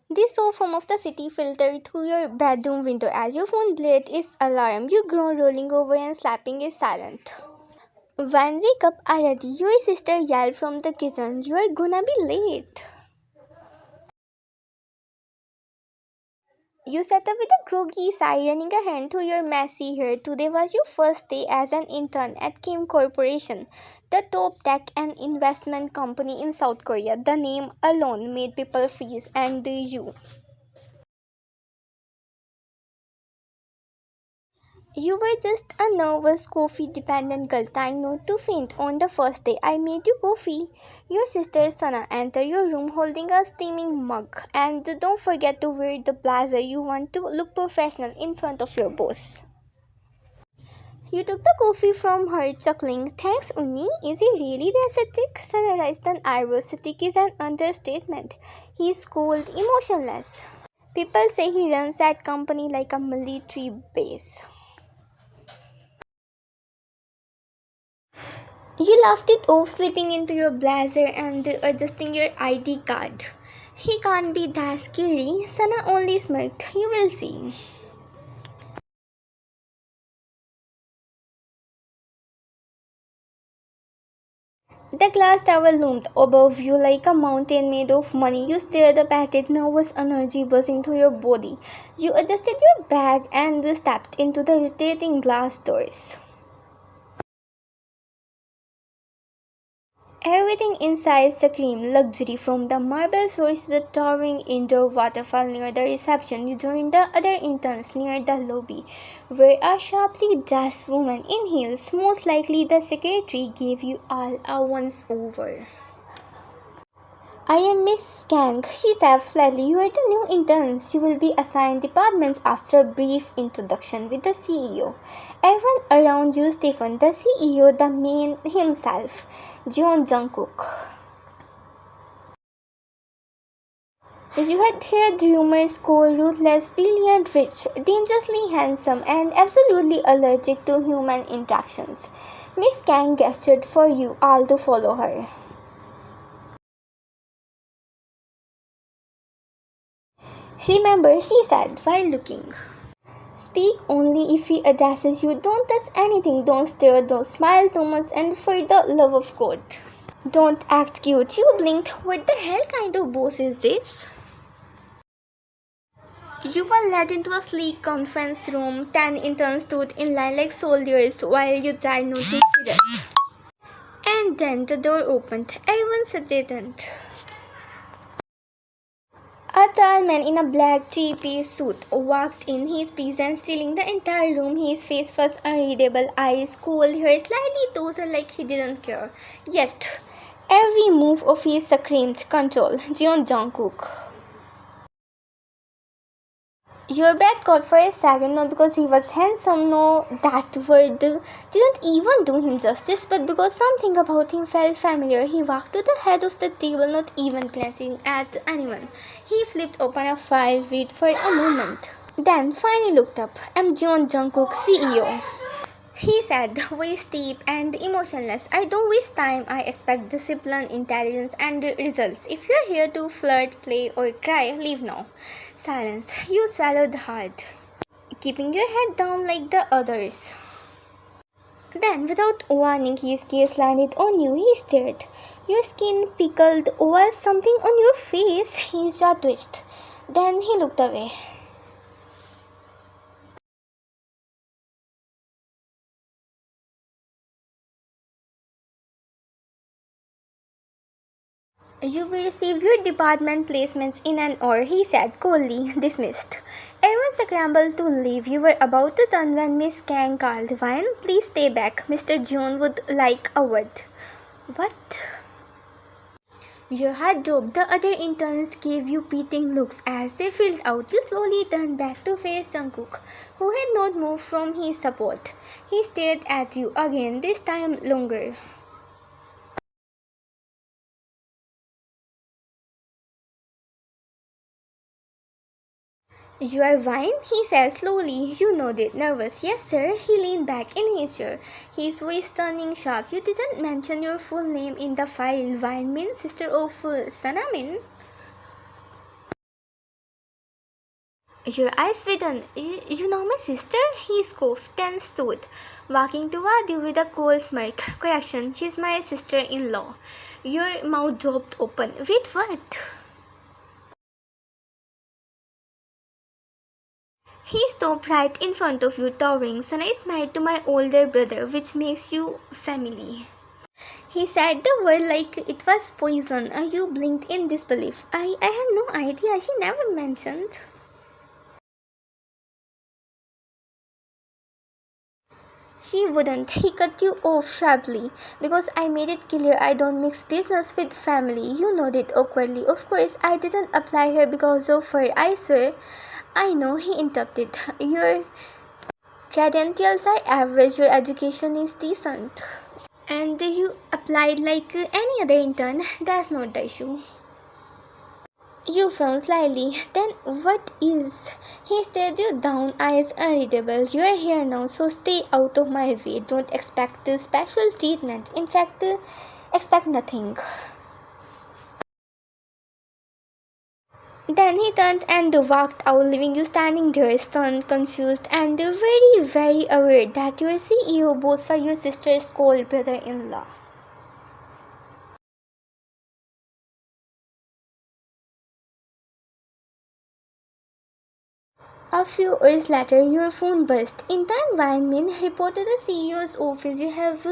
They saw from of the city filtered through your bedroom window as your phone blared its alarm. You groan, rolling over and slapping is silent. When wake up already, your sister yelled from the kitchen, "You are gonna be late." You sat up with a groggy sigh, running a hand through your messy hair. Today was your first day as an intern at Kim Corporation, the top tech and investment company in South Korea. The name alone made people freeze, and you were just a nervous, coffee dependent girl trying not to faint on the first day. I made you coffee. Your sister Sana entered your room holding a steaming mug. And don't forget to wear the blazer. You want to look professional in front of your boss. You took the coffee from her, chuckling. Thanks, Unni. Is he really that aesthetic? Sana raised an eyebrow. Aesthetic is an understatement. He's cold, emotionless. People say he runs that company like a military base. You laughed it off, slipping into your blazer and adjusting your ID card. He can't be that scary. Sana only smirked. You will see. The glass tower loomed above you like a mountain made of money. You stared up at it, nervous energy buzzing through your body. You adjusted your bag and stepped into the rotating glass doors. Everything inside screamed luxury, from the marble floors to the towering indoor waterfall near the reception. You joined the other interns near the lobby, where a sharply dressed woman in heels, most likely the secretary, gave you all a once over. "I am Miss Kang," she said flatly. "You are the new interns. You will be assigned departments after a brief introduction with the CEO. Everyone around you, Stephen, the CEO, the man himself, Jungkook. You had heard rumors cold, ruthless, brilliant, rich, dangerously handsome, and absolutely allergic to human interactions. Miss Kang gestured for you all to follow her. "Remember," she said while looking. "Speak only if he addresses you. Don't touch anything, don't stare, don't smile too much, and for the love of God, don't act cute." You blinked. What the hell kind of boss is this? You were led into a sleek conference room. 10 interns stood in line like soldiers while you tried not to see them. And then the door opened. Everyone straightened. A tall man in a black three-piece suit walked in, his presence stealing the entire room. His face was unreadable, eyes cold, hair slightly tousled like he didn't care. Yet, every move of his screamed control. Jungkook. Your bet caught for a second, not because he was handsome, no, that word didn't even do him justice, but because something about him felt familiar. He walked to the head of the table, not even glancing at anyone. He flipped open a file, read for a moment, then finally looked up. "I'm Jungkook, CEO," he said, voice deep and emotionless. "I don't waste time. I expect discipline, intelligence, and results. If you're here to flirt, play, or cry, leave now." Silence. You swallowed hard, keeping your head down like the others. Then, without warning, his gaze landed on you. He stared. Your skin pickled. Was something on your face? His jaw twitched. Then he looked away. "You will receive your department placements in an hour," he said coldly. Dismissed. Everyone scrambled to leave. You were about to turn when Miss Kang called. "Vine, please stay back. Mr. John would like a word." "What?" Your heart dropped. The other interns gave you beating looks as they filed out. You slowly turned back to face Jungkook, who had not moved from his support. He stared at you again, this time longer. "You are Vine?" he said slowly. You nodded, nervous. "Yes, sir." He leaned back in his chair, his voice turning sharp. "You didn't mention your full name in the file. Vine Min, sister of Sanamin?" Your eyes widen. You know my sister? He scoffed, tense tooth, walking toward you with a cold smirk. Correction, she's my sister-in-law. Your mouth dropped open. Wait, what? He stopped right in front of you, towering. Sana is married to my older brother, which makes you family. He said the word like it was poison. You blinked in disbelief. I had no idea. She never mentioned. She wouldn't. He cut you off sharply because I made it clear I don't mix business with family. You nodded awkwardly. Of course, I didn't apply her because of her. I swear. I know, he interrupted. Your credentials are average, your education is decent. And you applied like any other intern. That's not the issue. You frowned slightly. Then what is? He stared you down, eyes unreadable. You are here now, so stay out of my way. Don't expect special treatment. In fact, expect nothing. Then he turned and walked out, leaving you standing there, stunned, confused, and very, very aware that your CEO boss for your sister's cold brother-in-law. A few hours later, your phone buzzed. Intern Weinman reported the CEO's office. You have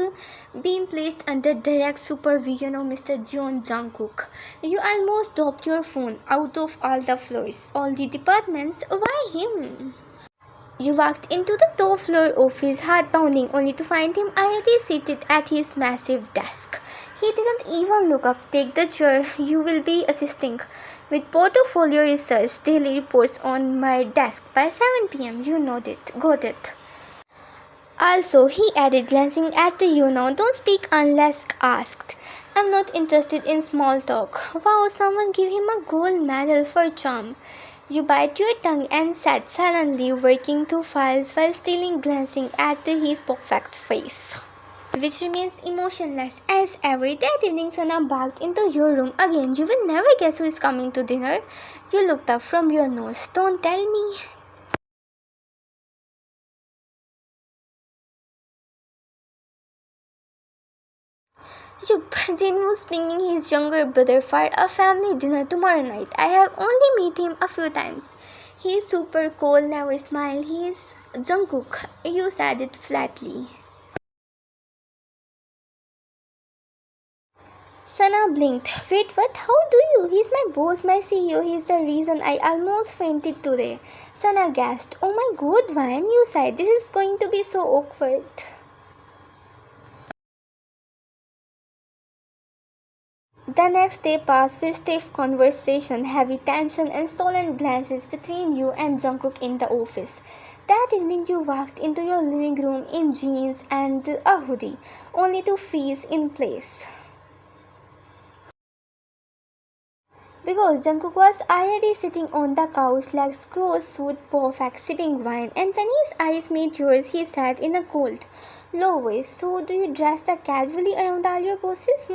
been placed under direct supervision of Mr. John Jungkook. You almost dropped your phone out of all the floors, all the departments. Why him? You walked into the top floor office, heart pounding, only to find him already seated at his massive desk. He didn't even look up. Take the chair. You will be assisting with portfolio research, daily reports on my desk by 7 p.m. You nodded. Got it. Also, he added, glancing at you now, don't speak unless asked. I'm not interested in small talk. Wow, someone give him a gold medal for charm. You bite your tongue and sat silently working through files while still glancing at his perfect face, which remains emotionless as ever. That evening, Sana barked into your room again. You will never guess who is coming to dinner. You looked up from your nose. Don't tell me. Yup, Jin was bringing his younger brother for a family dinner tomorrow night. I have only met him a few times. He's super cool, never smile. He's Jungkook. You said it flatly. Sana blinked. Wait, what? How do you? He's my boss, my CEO. He's the reason I almost fainted today. Sana gasped. Oh my god, Vine, you said this is going to be so awkward. The next day passed with stiff conversation, heavy tension, and stolen glances between you and Jungkook in the office. That evening, you walked into your living room in jeans and a hoodie, only to freeze in place. Because Jungkook was already sitting on the couch, legs crossed, suit perfect, sipping wine, and when his eyes met yours, he said in a cold, low voice, so do you dress that casually around all your bosses?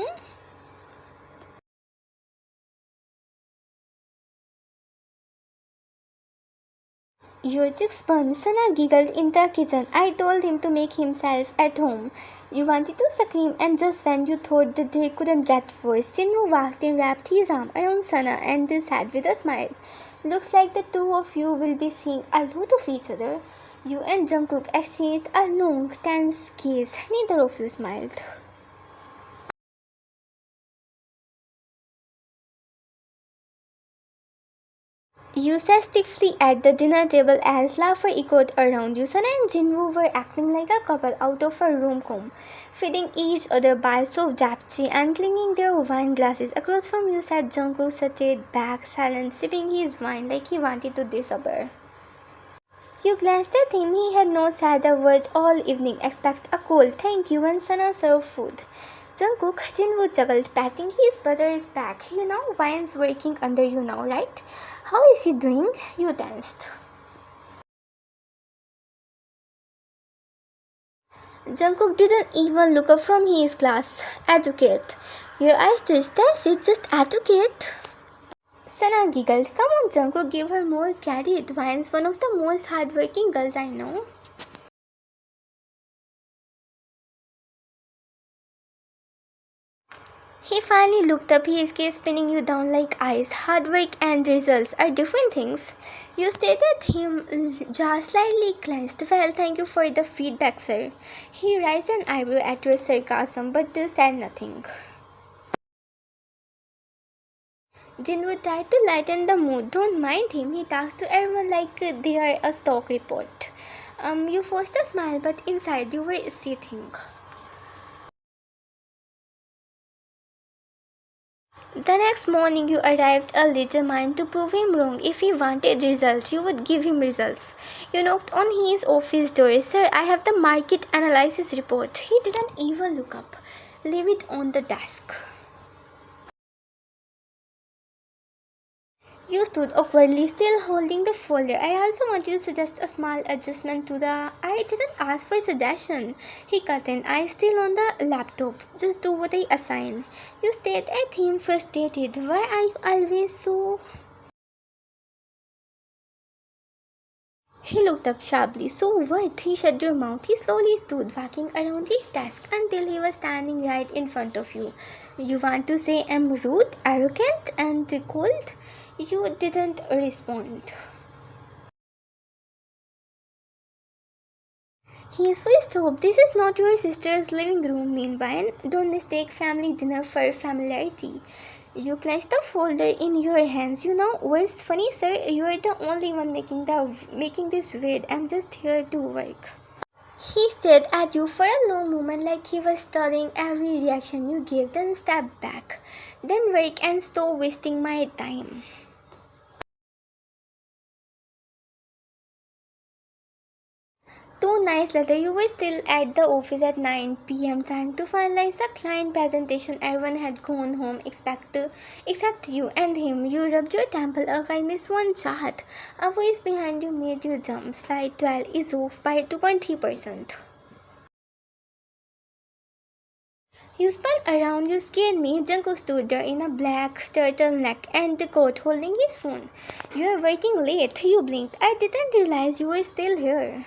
Your cheeks burned. Sana giggled in the kitchen. I told him to make himself at home. You wanted to scream, and just when you thought the day couldn't get worse, Jinwoo walked in, wrapped his arm around Sana, and said with a smile, looks like the two of you will be seeing a lot of each other. You and Jungkook exchanged a long, tense gaze. Neither of you smiled. You sat stiffly at the dinner table as laughter echoed around you. Sana and Jinwoo were acting like a couple out of a rom-com, feeding each other bites of japchae and clinking their wine glasses. Across from you sat Jungkook, sat back, silent, sipping his wine like he wanted to disappear. You glanced at him. He had not said a word all evening. Expect a cold thank you when Sana served food. Jungkook, Jinwoo chuckled, patting his brother's back. You know, wine's working under you now, right? How is she doing? You tensed. Jungkook didn't even look up from his glass. Educate. Your eyes twitched. That's it, just educate. Sana giggled. Come on, Jungkook, give her more credit. Vine's one of the most hardworking girls I know. He finally looked up, his gaze spinning you down like ice. Hard work and results are different things. You stared at him, jaw slightly clenched. Well, thank you for the feedback, sir. He raised an eyebrow at your sarcasm, but said nothing. Jinwoo tried to lighten the mood. Don't mind him, he talks to everyone like they are a stock report. You forced a smile, but inside you were seething. The next morning you arrived early, determined to prove him wrong. If he wanted results, you would give him results. You knocked on his office door. Sir, I have the market analysis report. He didn't even look up. Leave it on the desk. You stood awkwardly, still holding the folder. I also want you to suggest a small adjustment to the... I didn't ask for suggestion. He cut in, eyes still on the laptop. Just do what I assign. You stared at him frustrated. Why are you always so... He looked up sharply. So what? He shut your mouth. He slowly stood, walking around his desk until he was standing right in front of you. You want to say I'm rude, arrogant, and cold? You didn't respond. His voice stopped. This is not your sister's living room, meanwhile. Don't mistake family dinner for familiarity. You clenched the folder in your hands. You know what's funny, sir? You are the only one making this weird. I'm just here to work. He stared at you for a long moment like he was studying every reaction you gave, then stepped back. Then work and stop wasting my time. 2 nights later, you were still at the office at 9 p.m. trying to finalize the client presentation. Everyone had gone home except you and him. You rubbed your temple. I missed one chart. A voice behind you made you jump. Slide 12 is off by 2.3%. You spun around, you scared me. Jungkook stood there in a black turtleneck and the coat holding his phone. You are working late. You blinked. I didn't realize you were still here.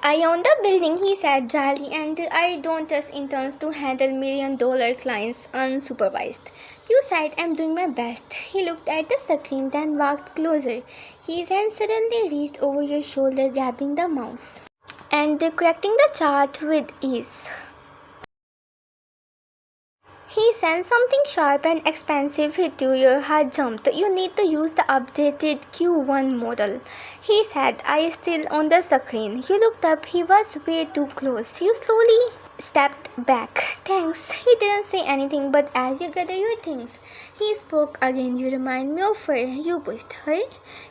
I own the building, he said dryly, and I don't trust interns to handle $1 million clients unsupervised. You said I'm doing my best. He looked at the screen, then walked closer. His hand suddenly reached over your shoulder, grabbing the mouse and correcting the chart with ease. He sent something sharp and expensive hit you. Your heart jumped. You need to use the updated Q1 model. He said, I still on the screen. You looked up. He was way too close. You slowly stepped back. Thanks. He didn't say anything, but as you gather your things, he spoke again. You remind me of her. You pushed her.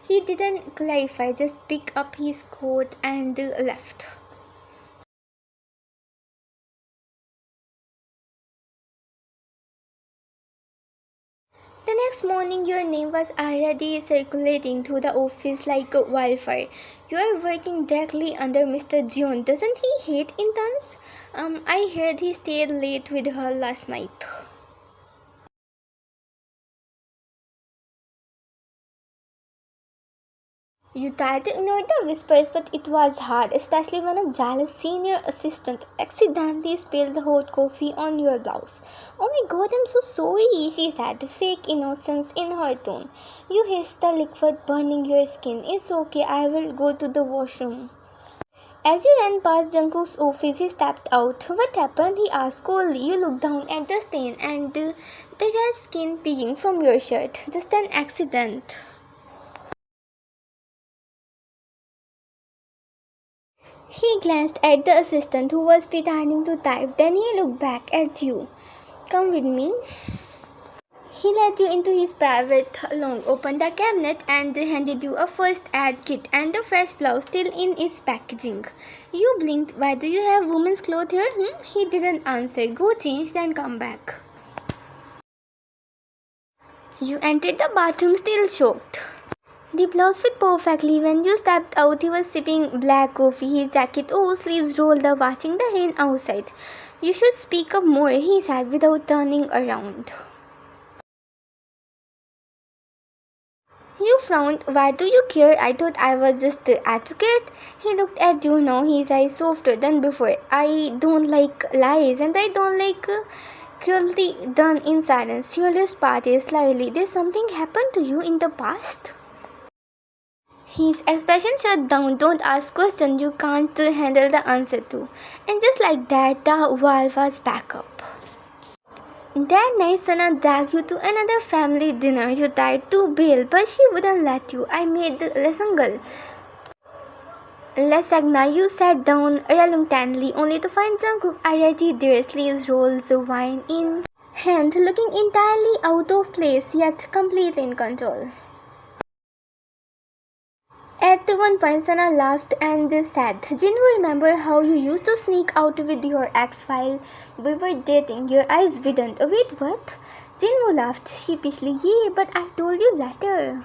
He didn't clarify, just picked up his coat and left. The next morning, your name was already circulating through the office like a wildfire. You are working directly under Mr. John. Doesn't he hate interns? I heard he stayed late with her last night. You tried to ignore the whispers, but it was hard, especially when a jealous senior assistant accidentally spilled the hot coffee on your blouse. Oh my god, I'm so sorry, she said, fake innocence in her tone. You hissed the liquid burning your skin. It's okay, I will go to the washroom. As you ran past Jungkook's office, he stepped out. What happened? He asked coldly. You looked down at the stain and the red skin peeking from your shirt. Just an accident. He glanced at the assistant who was pretending to type. Then he looked back at you. Come with me. He led you into his private lounge, opened the cabinet and handed you a first aid kit and a fresh blouse still in its packaging. You blinked. Why do you have women's clothes here? He didn't answer. Go change, then come back. You entered the bathroom still shocked. The blouse fit perfectly. When you stepped out, he was sipping black coffee, his jacket sleeves rolled up, watching the rain outside. You should speak up more, he said without turning around. You frowned. Why do you care? I thought I was just the advocate. He looked at you now, his eyes softer than before. I don't like lies and I don't like cruelty done in silence. Your lips parted slightly. Did something happen to you in the past? His expression shut down. Don't ask questions you can't handle the answer to. And just like that, the wall was back up. That night, Sana dragged you to another family dinner. You tried to bail, but she wouldn't let you. I made the lasagna. You sat down reluctantly, only to find Jungkook already there, sleeves rolls, wine in hand, looking entirely out of place, yet completely in control. At one point, Sana laughed and said, Jinwoo, remember how you used to sneak out with your ex while we were dating? Your eyes widened. Wait, what? Jinwoo laughed sheepishly. Yeah, but I told you later.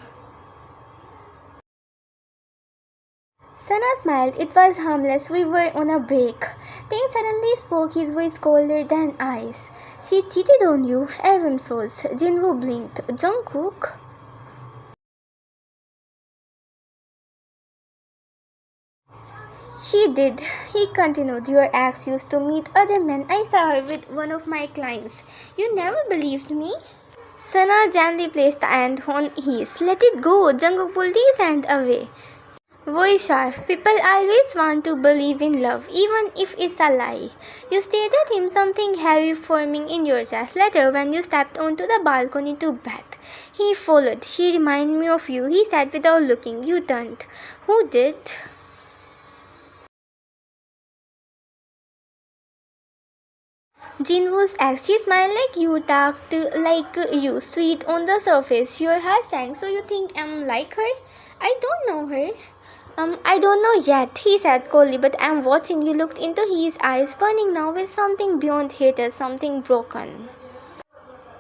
Sana smiled. It was harmless. We were on a break. Then suddenly spoke, his voice colder than ice. She cheated on you. Everyone froze. Jinwoo blinked. Jungkook? She did. He continued. Your ex used to meet other men. I saw her with one of my clients. You never believed me? Sana gently placed the hand on his. Let it go. Jungkook pulled his hand away. Voice sharp. People always want to believe in love, even if it's a lie. You stared at him, something heavy forming in your chest. Later, when you stepped onto the balcony to bed, he followed. She reminded me of you, he said without looking. You turned. Who did? Jinwoo's ex. She smiled like you, talked like you, sweet on the surface. Your heart sank, so you think I'm like her? I don't know her. I don't know yet, he said coldly, but I'm watching. You looked into his eyes, burning now with something beyond hatred, something broken.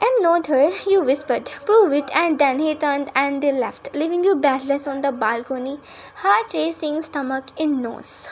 I'm not her, you whispered. Prove it, and then he turned and they left, leaving you breathless on the balcony, heart racing, stomach in nose.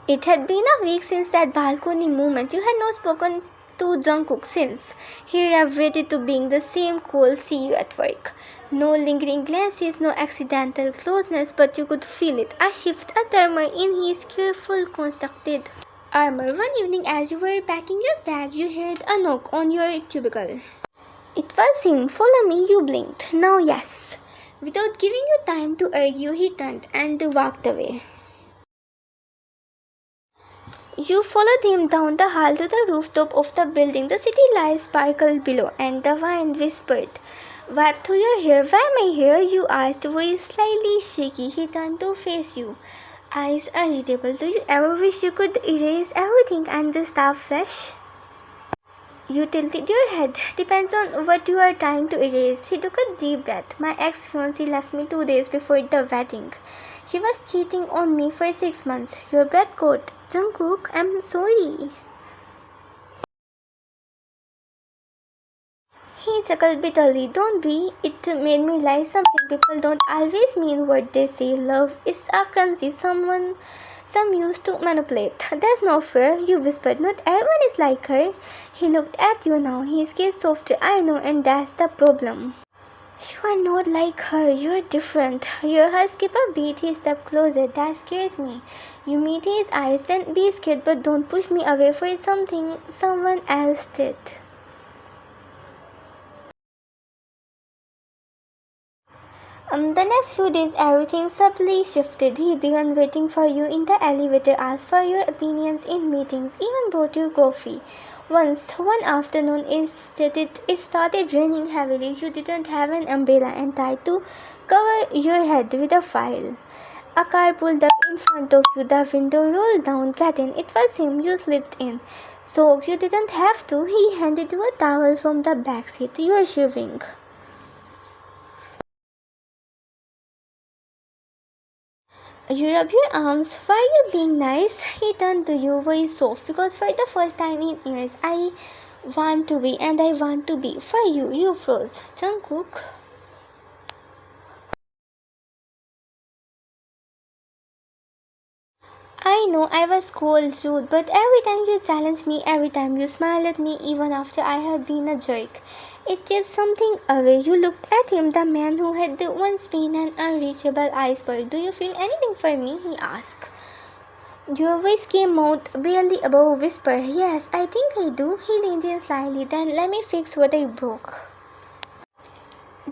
It had been a week since that balcony moment. You had not spoken to Jungkook since. He reverted to being the same cold see you at work. No lingering glances, no accidental closeness, but you could feel it. A shift, a tremor in his careful, constructed armor. One evening, as you were packing your bag, you heard a knock on your cubicle. It was him. Follow me, you blinked. Now, yes. Without giving you time to argue, he turned and walked away. You followed him down the hall to the rooftop of the building. The city lights sparkled below, and the wind whispered. Wipe through your hair. Why my hair? You asked, voice slightly shaky. He turned to face you, eyes irritable. Do you ever wish you could erase everything and just start fresh? You tilted your head. Depends on what you are trying to erase. He took a deep breath. My ex-fiancée left me 2 days before the wedding. She was cheating on me for 6 months. Your breath caught. Jungkook, I'm sorry. He chuckled bitterly. Don't be. It made me realize something. People don't always mean what they say. Love is a currency some used to manipulate. That's not fair, you whispered. Not everyone is like her. He looked at you now, his gaze softer. I know, and that's the problem. You are not like her. You are different. Your heart skipped a beat. He stepped closer. That scares me. You meet his eyes, then be scared, but don't push me away for something someone else did. The next few days, everything subtly shifted. He began waiting for you in the elevator, asked for your opinions in meetings, even brought you coffee. Once, one afternoon, it started raining heavily. You didn't have an umbrella and tried to cover your head with a file. A car pulled up in front of you. The window rolled down. Get in. It was him. You slipped in. So you didn't have to. He handed you a towel from the back seat. You are shivering. You rub your arms. Why are you being nice? He turned to you, voice soft, because for the first time in years, I Want to be, and I want to be. For you, you froze. Jungkook. I know I was cold, rude, but every time you challenge me, every time you smile at me, even after I have been a jerk, it gives something away. You looked at him, the man who had once been an unreachable iceberg. Do you feel anything for me? He asked. Your voice came out barely above a whisper. Yes, I think I do. He leaned in slightly. Then let me fix what I broke.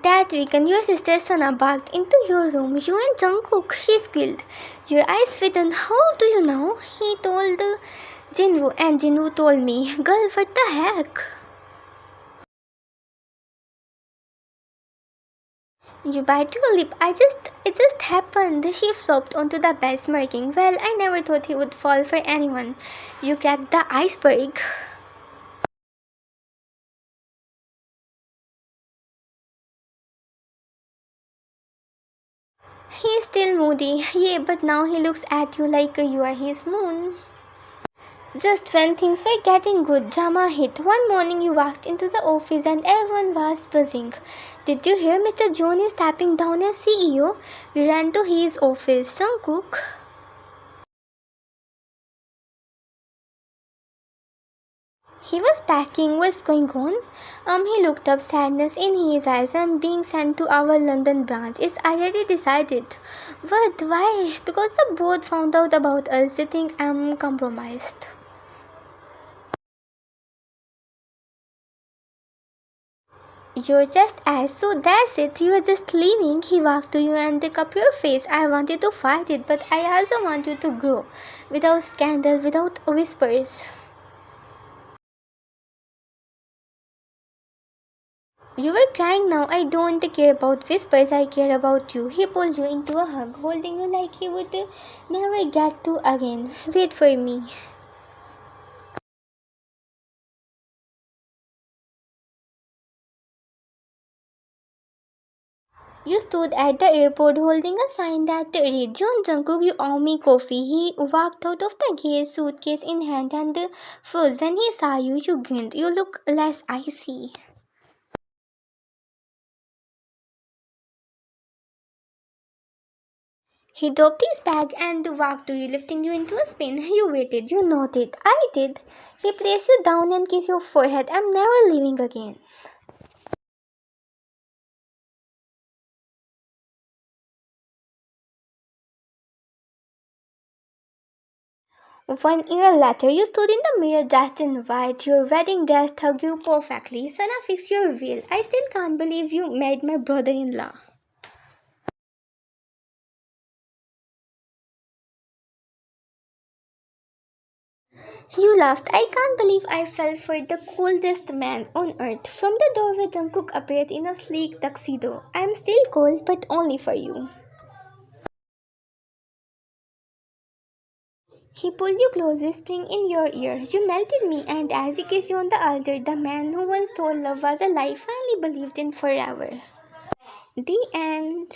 That weekend, your sister Sana barked into your room. You and Jungkook, she squealed. Your eyes widen. How do you know? He told Jinwoo, and Jinwoo told me. Girl, what the heck? You bite your lip. It just happened. She flopped onto the bed, smirking. Well, I never thought he would fall for anyone. You cracked the iceberg. He is still moody. Yeah, but now he looks at you like you are his moon. Just when things were getting good, drama hit. One morning you walked into the office and everyone was buzzing. Did you hear Mr. John is stepping down as CEO? We ran to his office. Jungkook. He was packing. What's going on? He looked up, sadness in his eyes. I'm being sent to our London branch. It's already decided. But why? Because the board found out about us. They think I'm compromised. You're just as so that's it. You're just leaving. He walked to you and took up your face. I wanted to fight it, but I also want you to grow. Without scandal, without whispers. You were crying now. I don't care about whispers. I care about you. He pulled you into a hug, holding you like he would never get to again. Wait for me. You stood at the airport holding a sign that read, John Jungkook, you owe me coffee. He walked out of the gate, suitcase in hand, and froze. When he saw you, you grinned. You look less icy. He dropped his bag and walked to you, lifting you into a spin. You waited. You nodded. I did. He placed you down and kissed your forehead. I'm never leaving again. 1 year later, you stood in the mirror dressed in white. Your wedding dress hugged you perfectly. Sana fixed your veil. I still can't believe you married my brother-in-law. You laughed. I can't believe I fell for the coldest man on earth. From the doorway, Jungkook appeared in a sleek tuxedo. I'm still cold, but only for you. He pulled you close, whispering in your ear. You melted me, and as he kissed you on the altar, the man who once told love was a lie finally believed in forever. The end.